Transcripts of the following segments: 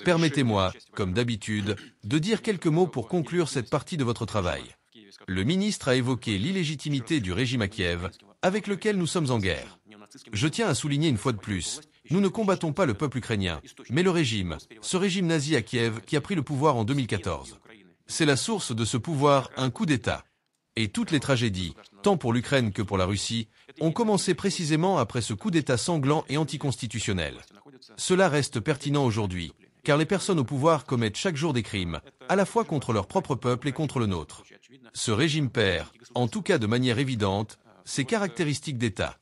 Permettez-moi, comme d'habitude, de dire quelques mots pour conclure cette partie de votre travail. Le ministre a évoqué l'illégitimité du régime à Kiev, avec lequel nous sommes en guerre. Je tiens à souligner une fois de plus, nous ne combattons pas le peuple ukrainien, mais le régime, ce régime nazi à Kiev qui a pris le pouvoir en 2014. C'est la source de ce pouvoir, un coup d'État. Et toutes les tragédies, tant pour l'Ukraine que pour la Russie, ont commencé précisément après ce coup d'État sanglant et anticonstitutionnel. Cela reste pertinent aujourd'hui, car les personnes au pouvoir commettent chaque jour des crimes, à la fois contre leur propre peuple et contre le nôtre. Ce régime perd, en tout cas de manière évidente, ses caractéristiques d'État.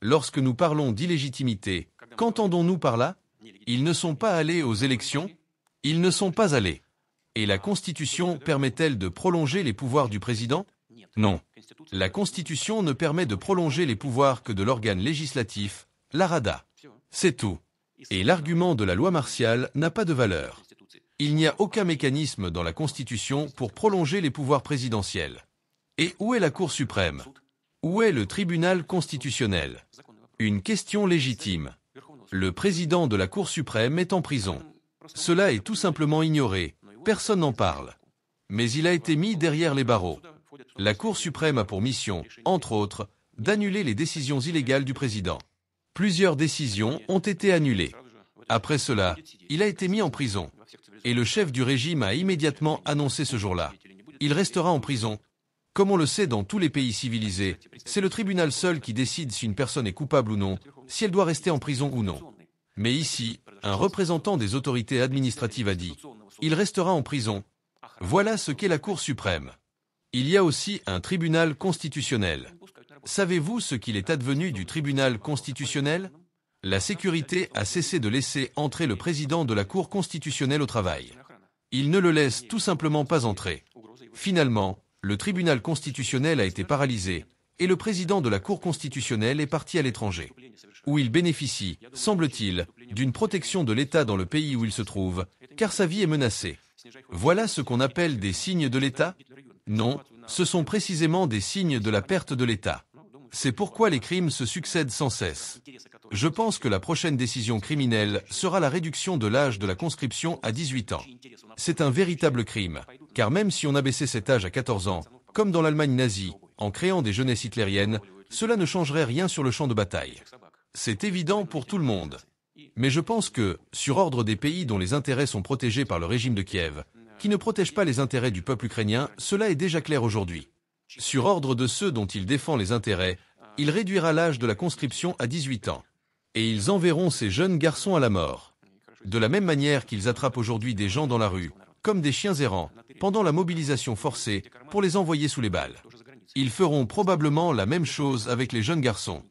Lorsque nous parlons d'illégitimité, qu'entendons-nous par là? Ils ne sont pas allés aux élections? Ils ne sont pas allés. Et la Constitution permet-elle de prolonger les pouvoirs du président? Non. La Constitution ne permet de prolonger les pouvoirs que de l'organe législatif, la Rada. C'est tout. Et l'argument de la loi martiale n'a pas de valeur. Il n'y a aucun mécanisme dans la Constitution pour prolonger les pouvoirs présidentiels. Et où est la Cour suprême? Où est le tribunal constitutionnel? Une question légitime. Le président de la Cour suprême est en prison. Cela est tout simplement ignoré, personne n'en parle. Mais il a été mis derrière les barreaux. La Cour suprême a pour mission, entre autres, d'annuler les décisions illégales du président. Plusieurs décisions ont été annulées. Après cela, il a été mis en prison. Et le chef du régime a immédiatement annoncé ce jour-là. Il restera en prison. Comme on le sait dans tous les pays civilisés, c'est le tribunal seul qui décide si une personne est coupable ou non, si elle doit rester en prison ou non. Mais ici, un représentant des autorités administratives a dit « Il restera en prison ». Voilà ce qu'est la Cour suprême. Il y a aussi un tribunal constitutionnel. Savez-vous ce qu'il est advenu du tribunal constitutionnel? La sécurité a cessé de laisser entrer le président de la Cour constitutionnelle au travail. Il ne le laisse tout simplement pas entrer. Finalement, le tribunal constitutionnel a été paralysé et le président de la Cour constitutionnelle est parti à l'étranger, où il bénéficie, semble-t-il, d'une protection de l'État dans le pays où il se trouve, car sa vie est menacée. Voilà ce qu'on appelle des signes de l'État? Non, ce sont précisément des signes de la perte de l'État. C'est pourquoi les crimes se succèdent sans cesse. Je pense que la prochaine décision criminelle sera la réduction de l'âge de la conscription à 18 ans. C'est un véritable crime, car même si on abaissait cet âge à 14 ans, comme dans l'Allemagne nazie, en créant des jeunesses hitlériennes, cela ne changerait rien sur le champ de bataille. C'est évident pour tout le monde. Mais je pense que, sur ordre des pays dont les intérêts sont protégés par le régime de Kiev, qui ne protège pas les intérêts du peuple ukrainien, cela est déjà clair aujourd'hui. Sur ordre de ceux dont il défend les intérêts, il réduira l'âge de la conscription à 18 ans. Et ils enverront ces jeunes garçons à la mort. De la même manière qu'ils attrapent aujourd'hui des gens dans la rue, comme des chiens errants, pendant la mobilisation forcée, pour les envoyer sous les balles. Ils feront probablement la même chose avec les jeunes garçons.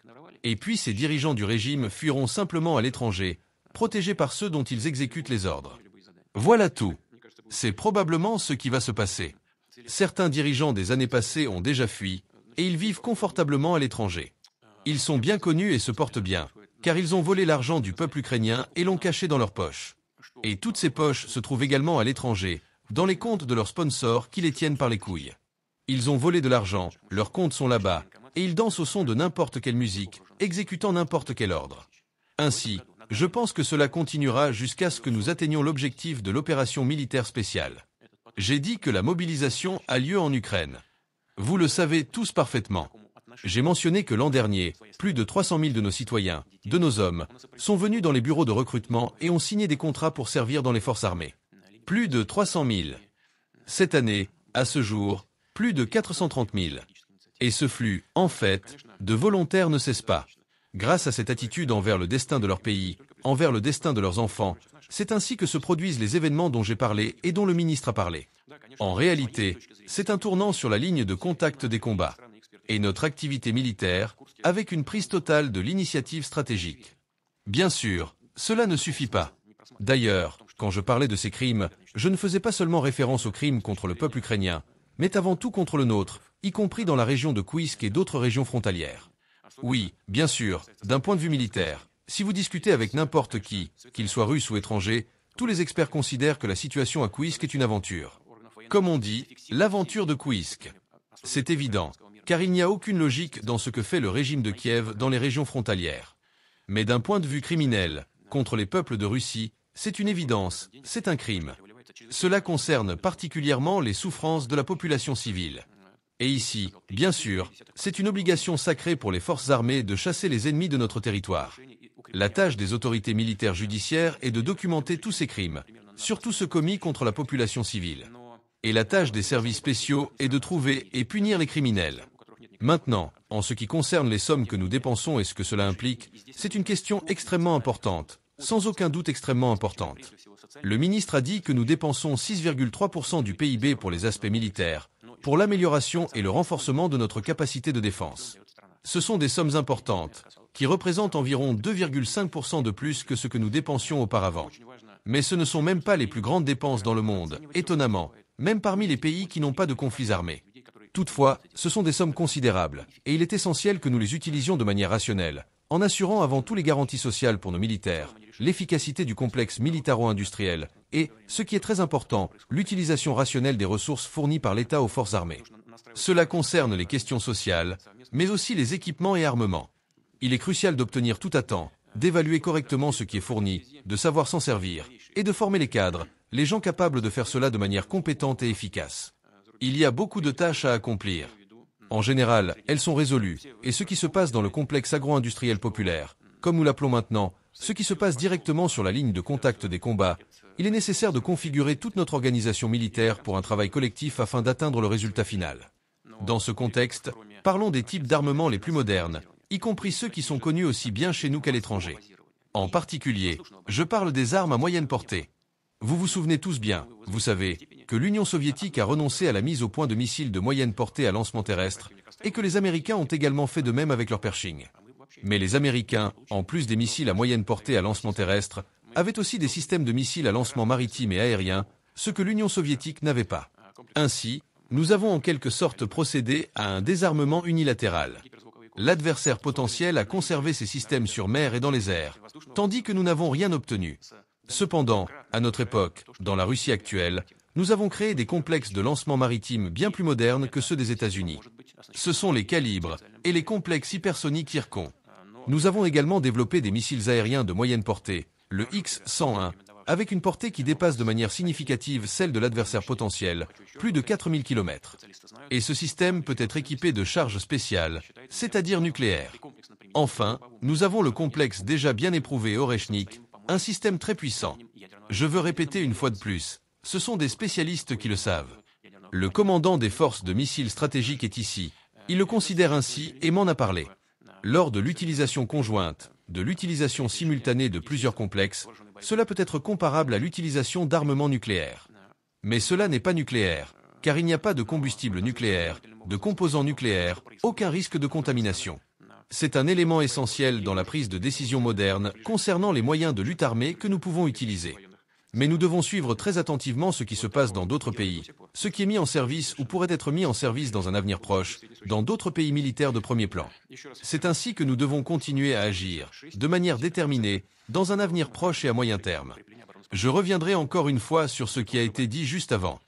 Et puis ces dirigeants du régime fuiront simplement à l'étranger, protégés par ceux dont ils exécutent les ordres. Voilà tout. C'est probablement ce qui va se passer. Certains dirigeants des années passées ont déjà fui, et ils vivent confortablement à l'étranger. Ils sont bien connus et se portent bien, car ils ont volé l'argent du peuple ukrainien et l'ont caché dans leurs poches. Et toutes ces poches se trouvent également à l'étranger, dans les comptes de leurs sponsors qui les tiennent par les couilles. Ils ont volé de l'argent, leurs comptes sont là-bas, et ils dansent au son de n'importe quelle musique, exécutant n'importe quel ordre. Ainsi, je pense que cela continuera jusqu'à ce que nous atteignions l'objectif de l'opération militaire spéciale. J'ai dit que la mobilisation a lieu en Ukraine. Vous le savez tous parfaitement. J'ai mentionné que l'an dernier, plus de 300 000 de nos citoyens, de nos hommes, sont venus dans les bureaux de recrutement et ont signé des contrats pour servir dans les forces armées. Plus de 300 000. Cette année, à ce jour, plus de 430 000. Et ce flux, en fait, de volontaires ne cesse pas. Grâce à cette attitude envers le destin de leur pays, envers le destin de leurs enfants, c'est ainsi que se produisent les événements dont j'ai parlé et dont le ministre a parlé. En réalité, c'est un tournant sur la ligne de contact des combats. Et notre activité militaire, avec une prise totale de l'initiative stratégique. Bien sûr, cela ne suffit pas. D'ailleurs, quand je parlais de ces crimes, je ne faisais pas seulement référence aux crimes contre le peuple ukrainien, mais avant tout contre le nôtre, y compris dans la région de Kouïsk et d'autres régions frontalières. Oui, bien sûr, d'un point de vue militaire, si vous discutez avec n'importe qui, qu'il soit russe ou étranger, tous les experts considèrent que la situation à Kouïsk est une aventure. Comme on dit, l'aventure de Kouïsk. C'est évident, car il n'y a aucune logique dans ce que fait le régime de Kiev dans les régions frontalières. Mais d'un point de vue criminel, contre les peuples de Russie, c'est une évidence, c'est un crime. Cela concerne particulièrement les souffrances de la population civile. Et ici, bien sûr, c'est une obligation sacrée pour les forces armées de chasser les ennemis de notre territoire. La tâche des autorités militaires judiciaires est de documenter tous ces crimes, surtout ceux commis contre la population civile. Et la tâche des services spéciaux est de trouver et punir les criminels. Maintenant, en ce qui concerne les sommes que nous dépensons et ce que cela implique, c'est une question extrêmement importante, sans aucun doute extrêmement importante. Le ministre a dit que nous dépensons 6,3% du PIB pour les aspects militaires, pour l'amélioration et le renforcement de notre capacité de défense. Ce sont des sommes importantes, qui représentent environ 2,5% de plus que ce que nous dépensions auparavant. Mais ce ne sont même pas les plus grandes dépenses dans le monde, étonnamment, même parmi les pays qui n'ont pas de conflits armés. Toutefois, ce sont des sommes considérables, et il est essentiel que nous les utilisions de manière rationnelle, en assurant avant tout les garanties sociales pour nos militaires, l'efficacité du complexe militaro-industriel et, ce qui est très important, l'utilisation rationnelle des ressources fournies par l'État aux forces armées. Cela concerne les questions sociales, mais aussi les équipements et armements. Il est crucial d'obtenir tout à temps, d'évaluer correctement ce qui est fourni, de savoir s'en servir, et de former les cadres, les gens capables de faire cela de manière compétente et efficace. Il y a beaucoup de tâches à accomplir. En général, elles sont résolues, et ce qui se passe dans le complexe agro-industriel populaire, comme nous l'appelons maintenant, ce qui se passe directement sur la ligne de contact des combats, il est nécessaire de configurer toute notre organisation militaire pour un travail collectif afin d'atteindre le résultat final. Dans ce contexte, parlons des types d'armements les plus modernes, y compris ceux qui sont connus aussi bien chez nous qu'à l'étranger. En particulier, je parle des armes à moyenne portée. Vous vous souvenez tous bien, vous savez, que l'Union soviétique a renoncé à la mise au point de missiles de moyenne portée à lancement terrestre, et que les Américains ont également fait de même avec leur Pershing. Mais les Américains, en plus des missiles à moyenne portée à lancement terrestre, avaient aussi des systèmes de missiles à lancement maritime et aérien, ce que l'Union soviétique n'avait pas. Ainsi, nous avons en quelque sorte procédé à un désarmement unilatéral. L'adversaire potentiel a conservé ses systèmes sur mer et dans les airs, tandis que nous n'avons rien obtenu. Cependant, à notre époque, dans la Russie actuelle, nous avons créé des complexes de lancement maritime bien plus modernes que ceux des États-Unis. Ce sont les calibres et les complexes hypersoniques Irkon. Nous avons également développé des missiles aériens de moyenne portée, le X-101, avec une portée qui dépasse de manière significative celle de l'adversaire potentiel, plus de 4000 km. Et ce système peut être équipé de charges spéciales, c'est-à-dire nucléaires. Enfin, nous avons le complexe déjà bien éprouvé Oreshnik, un système très puissant. Je veux répéter une fois de plus, ce sont des spécialistes qui le savent. Le commandant des forces de missiles stratégiques est ici. Il le considère ainsi et m'en a parlé. Lors de l'utilisation conjointe, de l'utilisation simultanée de plusieurs complexes, cela peut être comparable à l'utilisation d'armements nucléaires. Mais cela n'est pas nucléaire, car il n'y a pas de combustible nucléaire, de composants nucléaires, aucun risque de contamination. C'est un élément essentiel dans la prise de décision moderne concernant les moyens de lutte armée que nous pouvons utiliser. Mais nous devons suivre très attentivement ce qui se passe dans d'autres pays, ce qui est mis en service ou pourrait être mis en service dans un avenir proche, dans d'autres pays militaires de premier plan. C'est ainsi que nous devons continuer à agir, de manière déterminée, dans un avenir proche et à moyen terme. Je reviendrai encore une fois sur ce qui a été dit juste avant.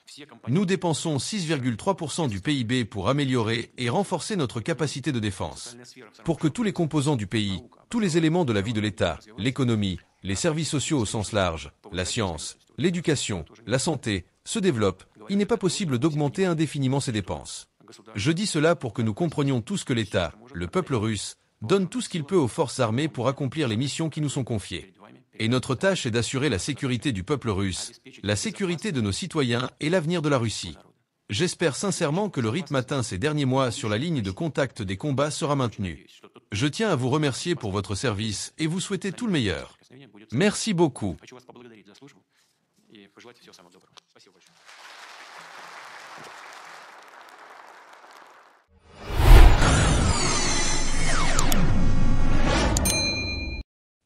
Nous dépensons 6,3% du PIB pour améliorer et renforcer notre capacité de défense. Pour que tous les composants du pays, tous les éléments de la vie de l'État, l'économie, les services sociaux au sens large, la science, l'éducation, la santé, se développent, il n'est pas possible d'augmenter indéfiniment ces dépenses. Je dis cela pour que nous comprenions tous que l'État, le peuple russe, donne tout ce qu'il peut aux forces armées pour accomplir les missions qui nous sont confiées. Et notre tâche est d'assurer la sécurité du peuple russe, la sécurité de nos citoyens et l'avenir de la Russie. J'espère sincèrement que le rythme atteint ces derniers mois sur la ligne de contact des combats sera maintenu. Je tiens à vous remercier pour votre service et vous souhaiter tout le meilleur. Merci beaucoup.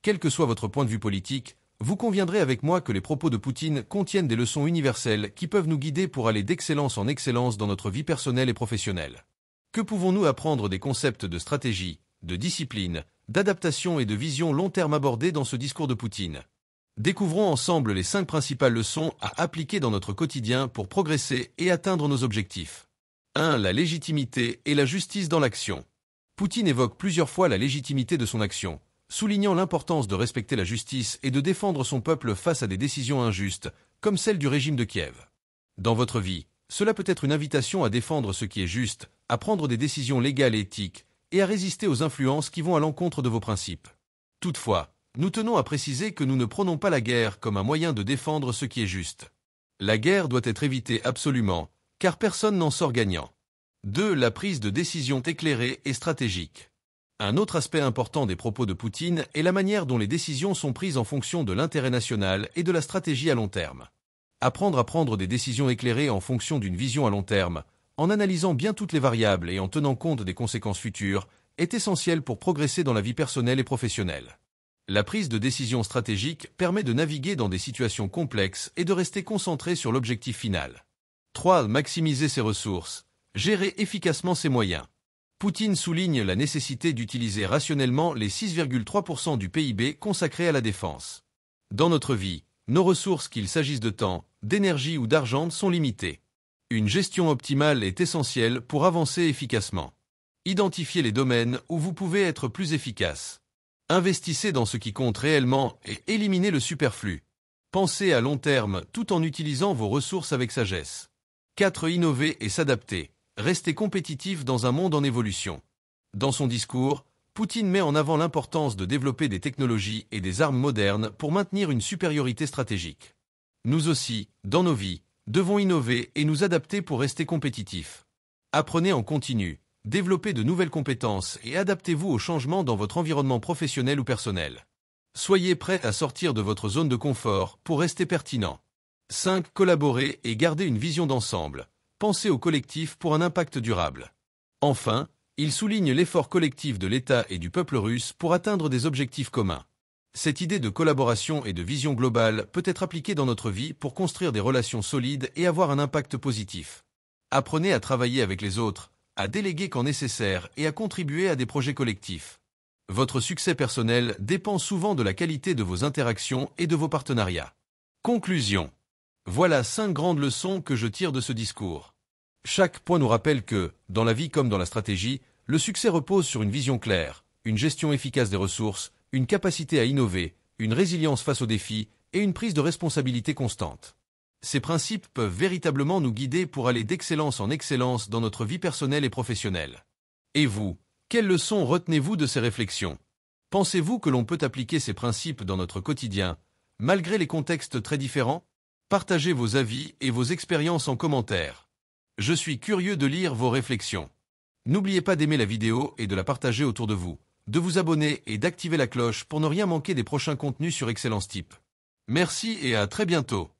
Quel que soit votre point de vue politique, vous conviendrez avec moi que les propos de Poutine contiennent des leçons universelles qui peuvent nous guider pour aller d'excellence en excellence dans notre vie personnelle et professionnelle. Que pouvons-nous apprendre des concepts de stratégie, de discipline, d'adaptation et de vision long terme abordés dans ce discours de Poutine? Découvrons ensemble les 5 principales leçons à appliquer dans notre quotidien pour progresser et atteindre nos objectifs. 1. La légitimité et la justice dans l'action. Poutine évoque plusieurs fois la légitimité de son action, soulignant l'importance de respecter la justice et de défendre son peuple face à des décisions injustes, comme celle du régime de Kiev. Dans votre vie, cela peut être une invitation à défendre ce qui est juste, à prendre des décisions légales et éthiques, et à résister aux influences qui vont à l'encontre de vos principes. Toutefois, nous tenons à préciser que nous ne prônons pas la guerre comme un moyen de défendre ce qui est juste. La guerre doit être évitée absolument, car personne n'en sort gagnant. 2. La prise de décision éclairée et stratégique. Un autre aspect important des propos de Poutine est la manière dont les décisions sont prises en fonction de l'intérêt national et de la stratégie à long terme. Apprendre à prendre des décisions éclairées en fonction d'une vision à long terme, en analysant bien toutes les variables et en tenant compte des conséquences futures, est essentiel pour progresser dans la vie personnelle et professionnelle. La prise de décision stratégique permet de naviguer dans des situations complexes et de rester concentré sur l'objectif final. 3. Maximiser ses ressources. Gérer efficacement ses moyens. Poutine souligne la nécessité d'utiliser rationnellement les 6,3% du PIB consacrés à la défense. Dans notre vie, nos ressources, qu'il s'agisse de temps, d'énergie ou d'argent, sont limitées. Une gestion optimale est essentielle pour avancer efficacement. Identifiez les domaines où vous pouvez être plus efficace. Investissez dans ce qui compte réellement et éliminez le superflu. Pensez à long terme tout en utilisant vos ressources avec sagesse. 4. Innover et s'adapter. Restez compétitif dans un monde en évolution. Dans son discours, Poutine met en avant l'importance de développer des technologies et des armes modernes pour maintenir une supériorité stratégique. Nous aussi, dans nos vies, devons innover et nous adapter pour rester compétitifs. Apprenez en continu, développez de nouvelles compétences et adaptez-vous aux changements dans votre environnement professionnel ou personnel. Soyez prêt à sortir de votre zone de confort pour rester pertinent. 5. Collaborer et garder une vision d'ensemble. Pensez au collectif pour un impact durable. Enfin, il souligne l'effort collectif de l'État et du peuple russe pour atteindre des objectifs communs. Cette idée de collaboration et de vision globale peut être appliquée dans notre vie pour construire des relations solides et avoir un impact positif. Apprenez à travailler avec les autres, à déléguer quand nécessaire et à contribuer à des projets collectifs. Votre succès personnel dépend souvent de la qualité de vos interactions et de vos partenariats. Conclusion. Voilà 5 grandes leçons que je tire de ce discours. Chaque point nous rappelle que, dans la vie comme dans la stratégie, le succès repose sur une vision claire, une gestion efficace des ressources, une capacité à innover, une résilience face aux défis et une prise de responsabilité constante. Ces principes peuvent véritablement nous guider pour aller d'excellence en excellence dans notre vie personnelle et professionnelle. Et vous, quelles leçons retenez-vous de ces réflexions? Pensez-vous que l'on peut appliquer ces principes dans notre quotidien, malgré les contextes très différents? Partagez vos avis et vos expériences en commentaire. Je suis curieux de lire vos réflexions. N'oubliez pas d'aimer la vidéo et de la partager autour de vous, de vous abonner et d'activer la cloche pour ne rien manquer des prochains contenus sur Excellence Type. Merci et à très bientôt.